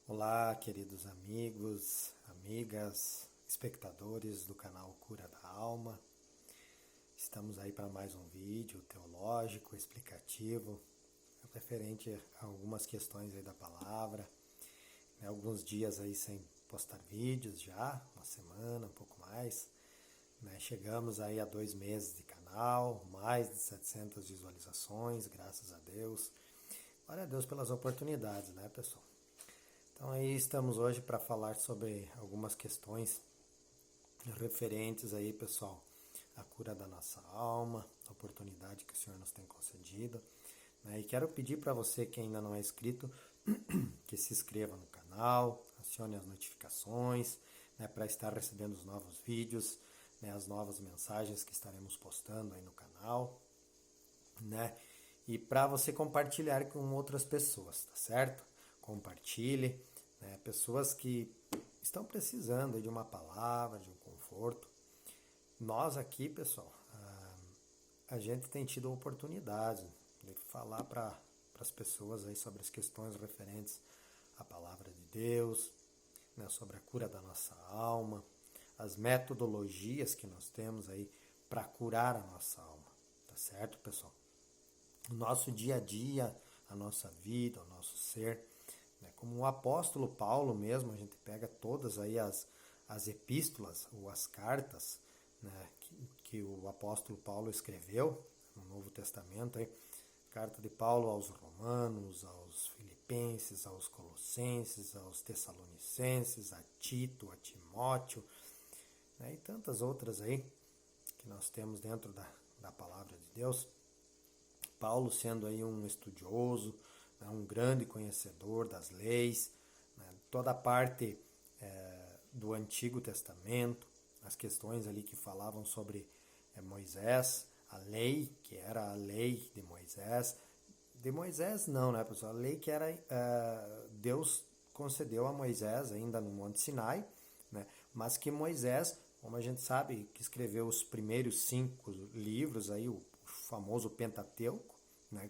Olá, queridos amigos, amigas, espectadores do canal Cura da Alma. Estamos aí para mais um vídeo teológico, explicativo, referente a algumas questões aí da palavra. Alguns dias aí sem postar vídeos já, uma semana, um pouco mais. Chegamos aí a 2 meses de canal, mais de 700 visualizações, graças a Deus. Glória a Deus pelas oportunidades, né, pessoal? Então aí estamos hoje para falar sobre algumas questões referentes aí, pessoal, à cura da nossa alma, a oportunidade que o Senhor nos tem concedido. E quero pedir para você que ainda não é inscrito, que se inscreva no canal, acione as notificações, para estar recebendo os novos vídeos, as novas mensagens que estaremos postando aí no canal, E para você compartilhar com outras pessoas, tá certo? Compartilhe, pessoas que estão precisando de uma palavra, de um conforto. Nós aqui, pessoal, a gente tem tido a oportunidade de falar para as pessoas aí sobre as questões referentes à palavra de Deus, sobre a cura da nossa alma, as metodologias que nós temos aí para curar a nossa alma, tá certo, pessoal? O nosso dia a dia, a nossa vida, o nosso ser, como o apóstolo Paulo mesmo, a gente pega todas aí as epístolas ou as cartas, que o apóstolo Paulo escreveu no Novo Testamento, aí, carta de Paulo aos Romanos, aos Filipenses, aos Colossenses, aos Tessalonicenses, a Tito, a Timóteo, e tantas outras aí que nós temos dentro da palavra de Deus. Paulo sendo aí um estudioso, um grande conhecedor das leis, toda a parte do Antigo Testamento, as questões ali que falavam sobre Moisés, a lei, que era a lei de Moisés não, né, pessoal? A lei que era Deus concedeu a Moisés ainda no Monte Sinai, mas que Moisés, como a gente sabe, que escreveu os primeiros 5 livros, aí, o famoso Pentateuco,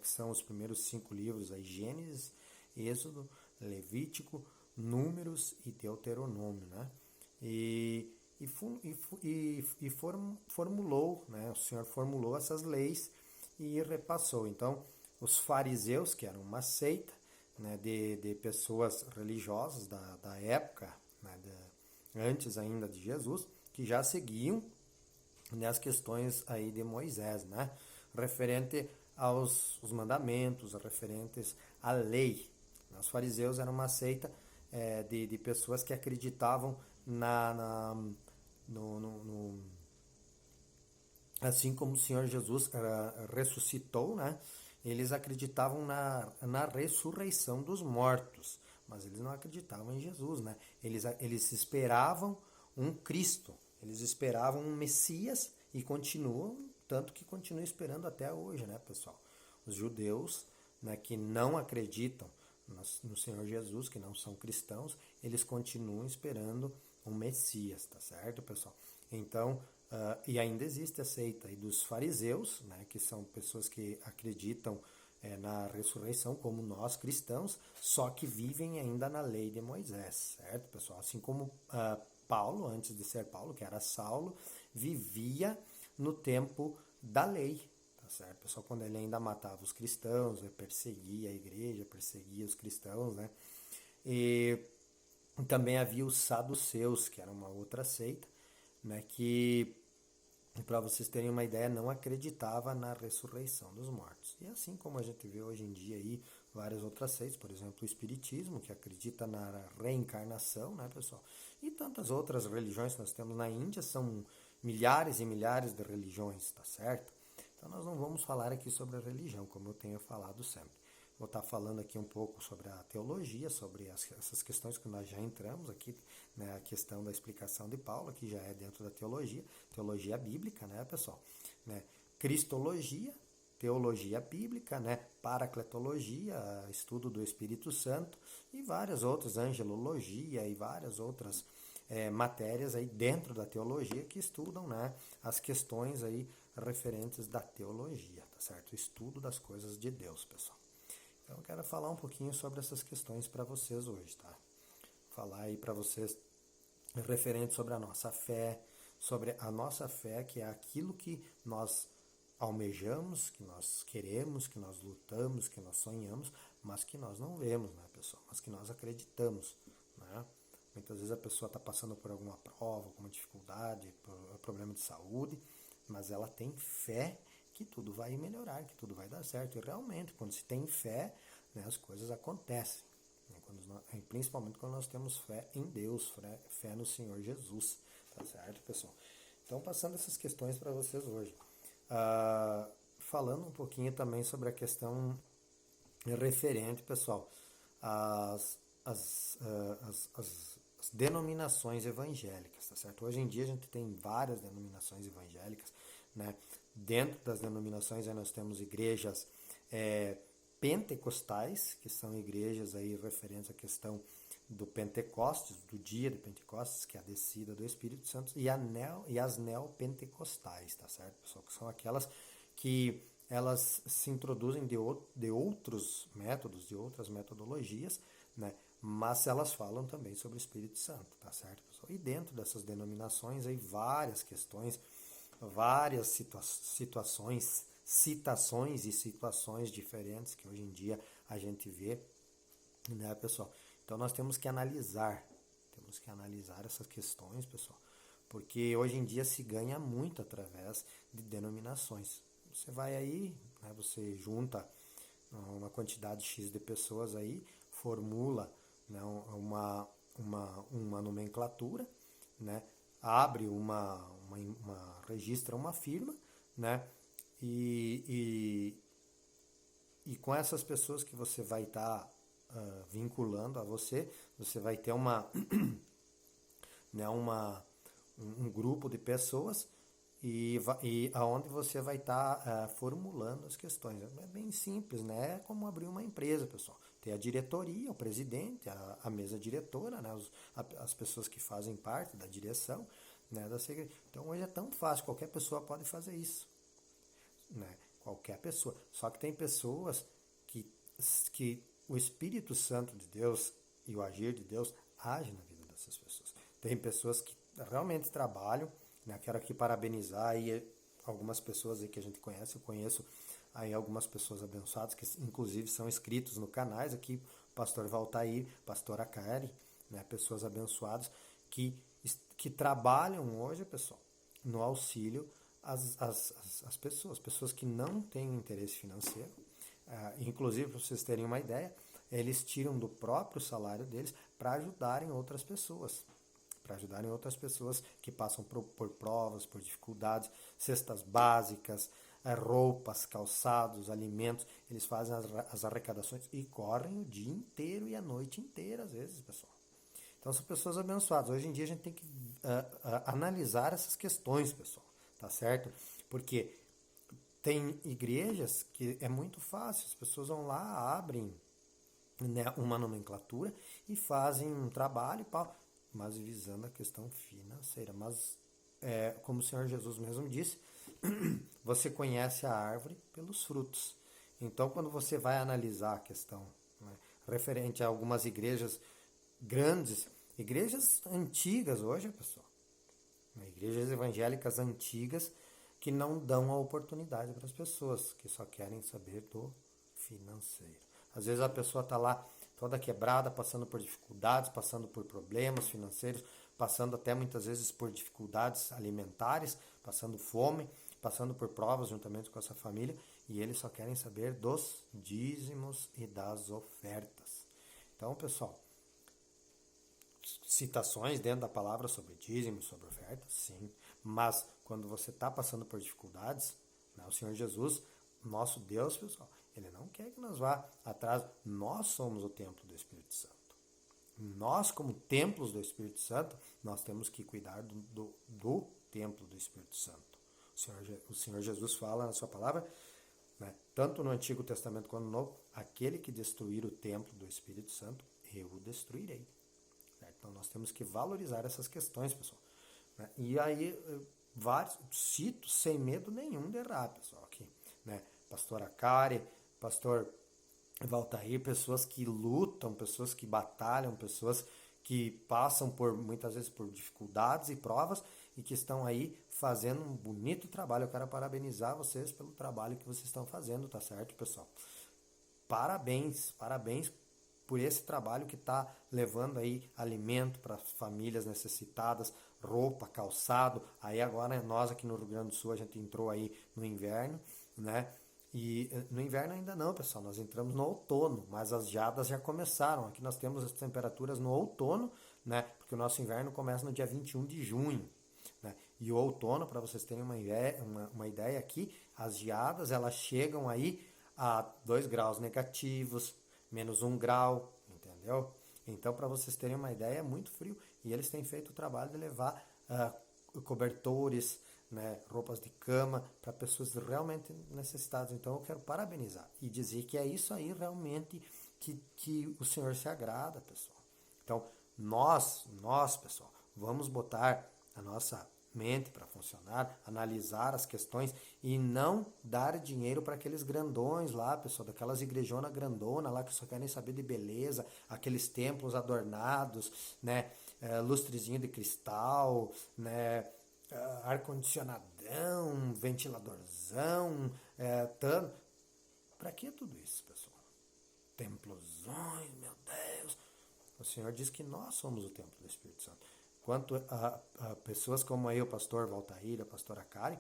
que são os primeiros 5 livros, aí, Gênesis, Êxodo, Levítico, Números e Deuteronômio, formulou, o Senhor formulou essas leis e repassou. Então, os fariseus, que eram uma seita, de pessoas religiosas da época, antes ainda de Jesus, que já seguiam as questões aí de Moisés, referente aos os mandamentos, referentes à lei. Os fariseus eram uma seita de pessoas que acreditavam assim como o Senhor Jesus ressuscitou, eles acreditavam na ressurreição dos mortos, mas eles não acreditavam em Jesus, Eles esperavam um Cristo, eles esperavam um Messias e continuam, tanto que continuam esperando até hoje, pessoal? Os judeus, que não acreditam no Senhor Jesus, que não são cristãos, eles continuam esperando um Messias, tá certo, pessoal? Então, e ainda existe a seita aí dos fariseus, que são pessoas que acreditam na ressurreição, como nós cristãos, só que vivem ainda na lei de Moisés, certo, pessoal? Assim como Paulo, antes de ser Paulo, que era Saulo, vivia no tempo da lei, tá certo, pessoal? Quando ele ainda matava os cristãos, perseguia a igreja, perseguia os cristãos, E também havia os saduceus, que era uma outra seita, que, para vocês terem uma ideia, não acreditava na ressurreição dos mortos. E assim como a gente vê hoje em dia aí várias outras seitas, por exemplo, o Espiritismo, que acredita na reencarnação, pessoal? E tantas outras religiões que nós temos na Índia, são milhares e milhares de religiões, tá certo? Então nós não vamos falar aqui sobre a religião, como eu tenho falado sempre. Vou estar falando aqui um pouco sobre a teologia, sobre essas questões que nós já entramos aqui, a questão da explicação de Paulo, que já é dentro da teologia bíblica, pessoal? Cristologia, teologia bíblica, paracletologia, estudo do Espírito Santo e várias outras, angelologia e várias outras matérias aí dentro da teologia que estudam, as questões aí referentes da teologia, tá certo? O estudo das coisas de Deus, pessoal. Então eu quero falar um pouquinho sobre essas questões para vocês hoje, tá? falar aí para vocês referente sobre a nossa fé, que é aquilo que nós almejamos, que nós queremos, que nós lutamos, que nós sonhamos, mas que nós não vemos, né, pessoal? Mas que nós acreditamos, né? Muitas vezes a pessoa está passando por alguma prova, alguma dificuldade, por problema de saúde, mas ela tem fé que tudo vai melhorar, que tudo vai dar certo. E realmente, quando se tem fé, né, as coisas acontecem. Principalmente quando nós temos fé em Deus, fé no Senhor Jesus. Tá certo, pessoal? Então, passando essas questões para vocês hoje. Falando um pouquinho também sobre a questão referente, pessoal, às denominações evangélicas, tá certo? Hoje em dia a gente tem várias denominações evangélicas, né? Dentro das denominações aí nós temos igrejas pentecostais, que são igrejas aí referentes à questão do Pentecostes, do dia de Pentecostes, que é a descida do Espírito Santo, e as neopentecostais, tá certo, pessoal? Que são aquelas que elas se introduzem de outros métodos, de outras metodologias, né? Mas elas falam também sobre o Espírito Santo, tá certo, pessoal? E dentro dessas denominações aí várias questões, várias citações e situações diferentes que hoje em dia a gente vê, né, pessoal? Então nós temos que analisar essas questões, pessoal, porque hoje em dia se ganha muito através de denominações. Você vai aí, né, você junta uma quantidade X de pessoas aí, formula, né, uma nomenclatura, né, abre registra uma firma, né, e com essas pessoas que você vai estar vinculando a você vai ter né, um grupo de pessoas e aonde você vai estar formulando as questões. É bem simples, né? É como abrir uma empresa, pessoal. Tem a diretoria, o presidente, a mesa diretora, né? As pessoas que fazem parte da direção, né, da secretaria. Então hoje é tão fácil, qualquer pessoa pode fazer isso, né? Qualquer pessoa. Só que tem pessoas que o Espírito Santo de Deus e o agir de Deus age na vida dessas pessoas. Tem pessoas que realmente trabalham, né? Quero aqui parabenizar aí algumas pessoas aí que a gente conhece. Eu conheço aí algumas pessoas abençoadas que inclusive são inscritos no canais aqui, pastor Valtair, pastora Kari, né? Pessoas abençoadas que trabalham hoje, pessoal, no auxílio às pessoas que não têm interesse financeiro. Inclusive, para vocês terem uma ideia, eles tiram do próprio salário deles para ajudarem outras pessoas. Que passam por provas, por dificuldades, cestas básicas, roupas, calçados, alimentos. Eles fazem as arrecadações e correm o dia inteiro e a noite inteira, às vezes, pessoal. Então, são pessoas abençoadas. Hoje em dia a gente tem que analisar essas questões, pessoal, tá certo? Porque tem igrejas que é muito fácil, as pessoas vão lá, abrem, né, uma nomenclatura e fazem um trabalho, mas visando a questão financeira. Mas, como o Senhor Jesus mesmo disse, você conhece a árvore pelos frutos. Então, quando você vai analisar a questão, né, referente a algumas igrejas grandes, igrejas antigas hoje, pessoal, né, igrejas evangélicas antigas, que não dão a oportunidade para as pessoas, que só querem saber do financeiro. Às vezes a pessoa está lá toda quebrada, passando por dificuldades, passando por problemas financeiros, passando até muitas vezes por dificuldades alimentares, passando fome, passando por provas juntamente com essa família, e eles só querem saber dos dízimos e das ofertas. Então, pessoal, citações dentro da palavra sobre dízimo, sobre oferta, sim. Mas quando você está passando por dificuldades, né, o Senhor Jesus, nosso Deus, pessoal, Ele não quer que nós vá atrás. Nós somos o templo do Espírito Santo. Nós, como templos do Espírito Santo, nós temos que cuidar do templo do Espírito Santo. O Senhor Jesus fala na sua palavra, né, tanto no Antigo Testamento quanto no Novo, aquele que destruir o templo do Espírito Santo, eu o destruirei. Então nós temos que valorizar essas questões, pessoal. E aí, cito sem medo nenhum de errar, pessoal, aqui, né? Pastora Kari, pastor Valtair, pessoas que lutam, pessoas que batalham, pessoas que passam muitas vezes por dificuldades e provas e que estão aí fazendo um bonito trabalho. Eu quero parabenizar vocês pelo trabalho que vocês estão fazendo, tá certo, pessoal? Parabéns, parabéns por esse trabalho que está levando aí alimento para famílias necessitadas, roupa, calçado. Aí agora nós aqui no Rio Grande do Sul a gente entrou aí no inverno, né? E no inverno ainda não, pessoal, nós entramos no outono, mas as geadas já começaram. Aqui nós temos as temperaturas no outono, né? Porque o nosso inverno começa no dia 21 de junho, né? E o outono, para vocês terem uma ideia aqui, as geadas elas chegam aí a 2 graus negativos, menos 1 grau, entendeu? Então, para vocês terem uma ideia, é muito frio. E eles têm feito o trabalho de levar cobertores, né, roupas de cama para pessoas realmente necessitadas. Então, eu quero parabenizar e dizer que é isso aí realmente que o Senhor se agrada, pessoal. Então, nós, pessoal, vamos botar a nossa mente para funcionar, analisar as questões e não dar dinheiro para aqueles grandões lá, pessoal, daquelas igrejonas grandonas lá que só querem saber de beleza, aqueles templos adornados, né, lustrezinho de cristal, né, ar-condicionadão, ventiladorzão, tanto. Para que tudo isso, pessoal? Templosões, meu Deus. O Senhor diz que nós somos o templo do Espírito Santo. Quanto a pessoas como eu, o pastor Valtair, a pastora Karen,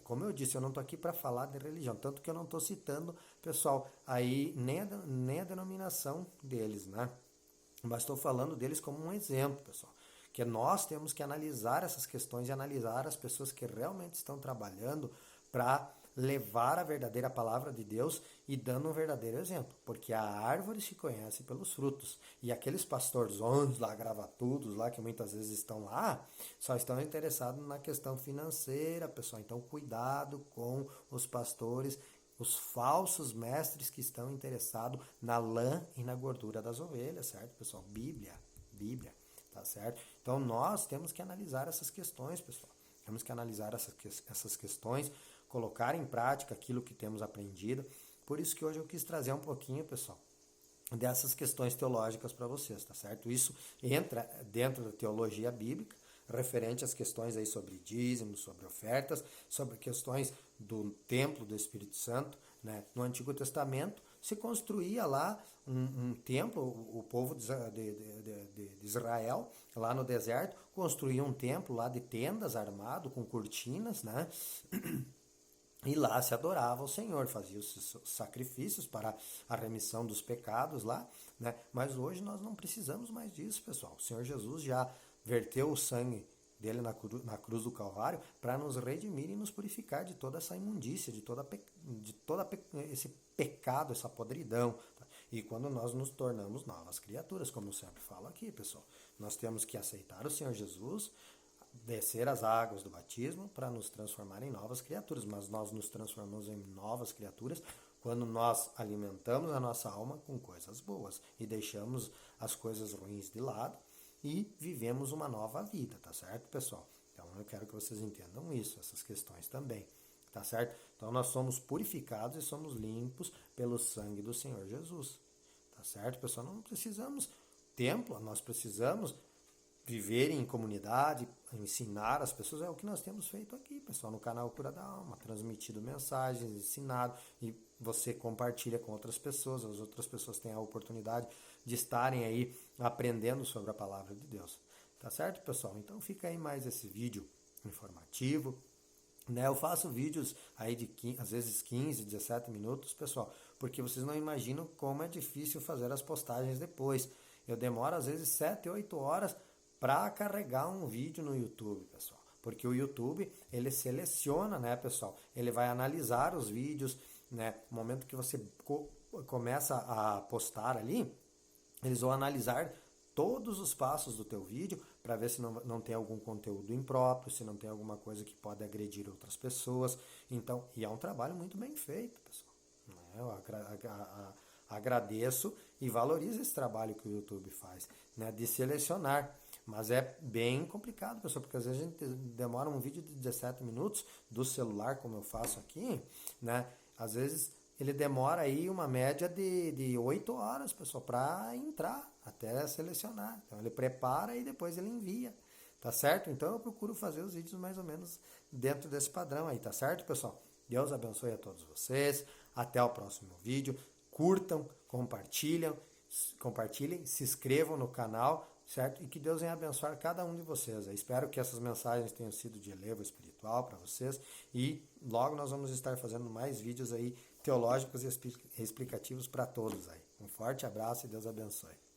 como eu disse, eu não estou aqui para falar de religião, tanto que eu não estou citando, pessoal, aí nem a denominação deles, né? Mas estou falando deles como um exemplo, pessoal. Que nós temos que analisar essas questões e analisar as pessoas que realmente estão trabalhando para levar a verdadeira palavra de Deus e dando um verdadeiro exemplo. Porque a árvore se conhece pelos frutos. E aqueles pastorzões lá, gravatudos lá, que muitas vezes estão lá, só estão interessados na questão financeira, pessoal. Então, cuidado com os pastores, os falsos mestres que estão interessados na lã e na gordura das ovelhas, certo, pessoal? Bíblia, tá certo? Então, nós temos que analisar essas questões, pessoal. Temos que analisar essas questões, colocar em prática aquilo que temos aprendido. Por isso que hoje eu quis trazer um pouquinho, pessoal, dessas questões teológicas para vocês, tá certo? Isso entra dentro da teologia bíblica, referente às questões aí sobre dízimos, sobre ofertas, sobre questões do templo do Espírito Santo, né? No Antigo Testamento se construía lá um templo, o povo de Israel, lá no deserto, construía um templo lá de tendas armado, com cortinas, né? E lá se adorava o Senhor, fazia os sacrifícios para a remissão dos pecados lá, né? Mas hoje nós não precisamos mais disso, pessoal. O Senhor Jesus já verteu o sangue dele na cruz do Calvário para nos redimir e nos purificar de toda essa imundícia, de todo esse pecado, essa podridão. Tá? E quando nós nos tornamos novas criaturas, como eu sempre falo aqui, pessoal, nós temos que aceitar o Senhor Jesus, descer as águas do batismo para nos transformar em novas criaturas, mas nós nos transformamos em novas criaturas quando nós alimentamos a nossa alma com coisas boas e deixamos as coisas ruins de lado e vivemos uma nova vida, tá certo, pessoal? Então eu quero que vocês entendam isso, essas questões também, tá certo? Então nós somos purificados e somos limpos pelo sangue do Senhor Jesus, tá certo, pessoal? Não precisamos templo, nós precisamos viver em comunidade, ensinar as pessoas, é o que nós temos feito aqui, pessoal, no canal Cura da Alma, transmitido mensagens, ensinado, e você compartilha com outras pessoas, as outras pessoas têm a oportunidade de estarem aí aprendendo sobre a palavra de Deus. Tá certo, pessoal? Então fica aí mais esse vídeo informativo, né? Eu faço vídeos aí de às vezes 15, 17 minutos, pessoal, porque vocês não imaginam como é difícil fazer as postagens depois. Eu demoro às vezes 7, 8 horas para carregar um vídeo no YouTube, pessoal. Porque o YouTube, ele seleciona, né, pessoal? Ele vai analisar os vídeos, né? No momento que você começa a postar ali, eles vão analisar todos os passos do teu vídeo para ver se não tem algum conteúdo impróprio, se não tem alguma coisa que pode agredir outras pessoas. Então, e é um trabalho muito bem feito, pessoal. Eu agradeço e valorizo esse trabalho que o YouTube faz, né, de selecionar. Mas é bem complicado, pessoal, porque às vezes a gente demora um vídeo de 17 minutos do celular, como eu faço aqui, né? Às vezes ele demora aí uma média de 8 horas, pessoal, para entrar até selecionar. Então ele prepara e depois ele envia, tá certo? Então eu procuro fazer os vídeos mais ou menos dentro desse padrão aí, tá certo, pessoal? Deus abençoe a todos vocês, até o próximo vídeo, curtam, compartilhem, se inscrevam no canal, certo? E que Deus venha abençoar cada um de vocês. Eu espero que essas mensagens tenham sido de elevo espiritual para vocês e logo nós vamos estar fazendo mais vídeos aí teológicos e explicativos para todos aí. Um forte abraço e Deus abençoe.